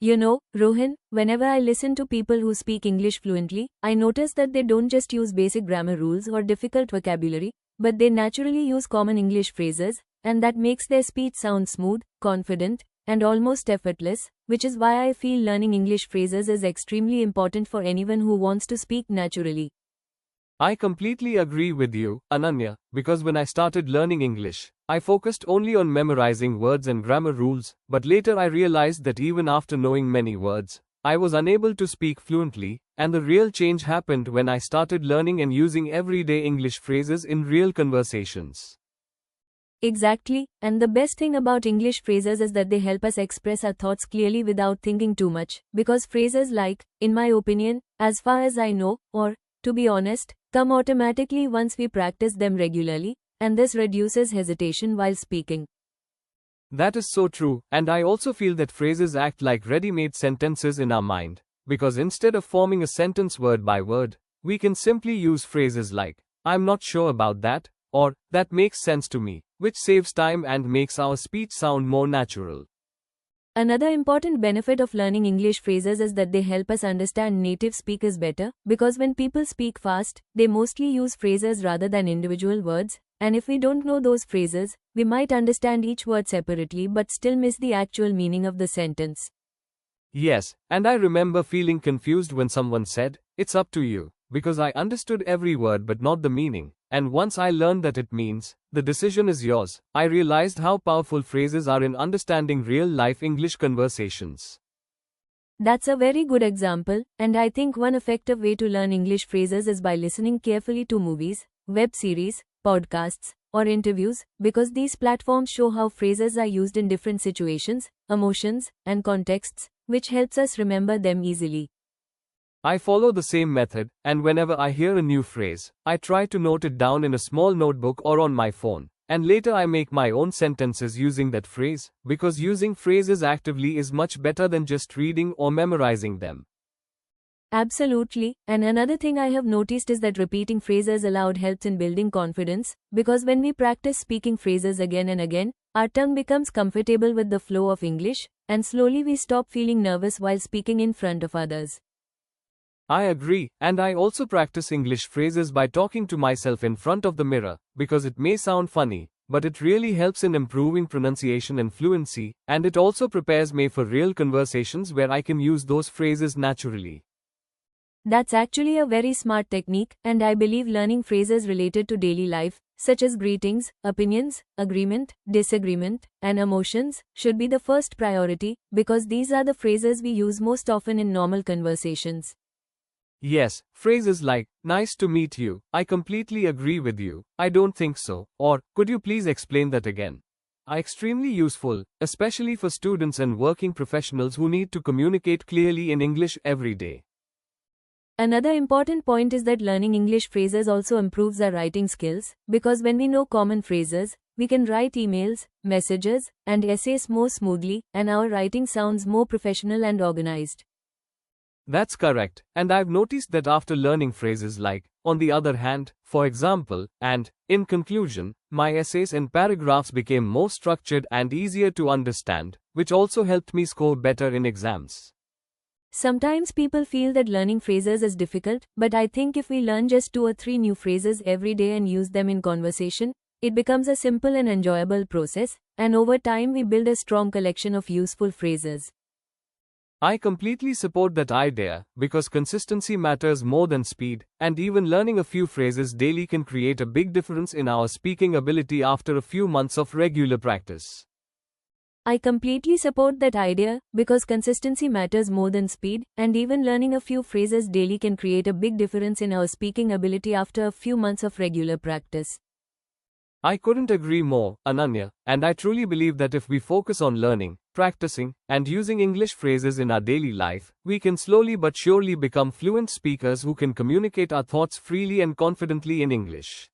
You know, Rohan, whenever I listen to people who speak English fluently, I notice that they don't just use basic grammar rules or difficult vocabulary, but they naturally use common English phrases, and that makes their speech sound smooth, confident, and almost effortless, which is why I feel learning English phrases is extremely important for anyone who wants to speak naturally. I completely agree with you, Ananya, because when I started learning English, I focused only on memorizing words and grammar rules, but later I realized that even after knowing many words, I was unable to speak fluently, and the real change happened when I started learning and using everyday English phrases in real conversations. Exactly, and the best thing about English phrases is that they help us express our thoughts clearly without thinking too much, because phrases like, in my opinion, as far as I know, or, to be honest, come automatically once we practice them regularly, and this reduces hesitation while speaking. That is so true, and I also feel that phrases act like ready-made sentences in our mind, because instead of forming a sentence word by word, we can simply use phrases like, I'm not sure about that, or, that makes sense to me, which saves time and makes our speech sound more natural. Another important benefit of learning English phrases is that they help us understand native speakers better, because when people speak fast, they mostly use phrases rather than individual words, and if we don't know those phrases, we might understand each word separately but still miss the actual meaning of the sentence. Yes, and I remember feeling confused when someone said, it's up to you, because I understood every word but not the meaning, and once I learned that it means, the decision is yours, I realized how powerful phrases are in understanding real-life English conversations. That's a very good example, and I think one effective way to learn English phrases is by listening carefully to movies, web series, podcasts, or interviews, because these platforms show how phrases are used in different situations, emotions, and contexts, which helps us remember them easily. I follow the same method, and whenever I hear a new phrase, I try to note it down in a small notebook or on my phone, and later I make my own sentences using that phrase, because using phrases actively is much better than just reading or memorizing them. Absolutely, and another thing I have noticed is that repeating phrases aloud helps in building confidence, because when we practice speaking phrases again and again, our tongue becomes comfortable with the flow of English, and slowly we stop feeling nervous while speaking in front of others. I agree, and I also practice English phrases by talking to myself in front of the mirror, because it may sound funny, but it really helps in improving pronunciation and fluency, and it also prepares me for real conversations where I can use those phrases naturally. That's actually a very smart technique, and I believe learning phrases related to daily life, such as greetings, opinions, agreement, disagreement, and emotions, should be the first priority, because these are the phrases we use most often in normal conversations. Yes, phrases like, nice to meet you, I completely agree with you, I don't think so, or, could you please explain that again, are extremely useful, especially for students and working professionals who need to communicate clearly in English every day. Another important point is that learning English phrases also improves our writing skills, because when we know common phrases, we can write emails, messages, and essays more smoothly, and our writing sounds more professional and organized. That's correct, and I've noticed that after learning phrases like, on the other hand, for example, and, in conclusion, my essays and paragraphs became more structured and easier to understand, which also helped me score better in exams. Sometimes people feel that learning phrases is difficult, but I think if we learn just 2 or 3 new phrases every day and use them in conversation, it becomes a simple and enjoyable process, and over time we build a strong collection of useful phrases. I completely support that idea, because consistency matters more than speed, and even learning a few phrases daily can create a big difference in our speaking ability after a few months of regular practice. I completely support that idea, because consistency matters more than speed, and even learning a few phrases daily can create a big difference in our speaking ability after a few months of regular practice. I couldn't agree more, Ananya, and I truly believe that if we focus on learning, practicing, and using English phrases in our daily life, we can slowly but surely become fluent speakers who can communicate our thoughts freely and confidently in English.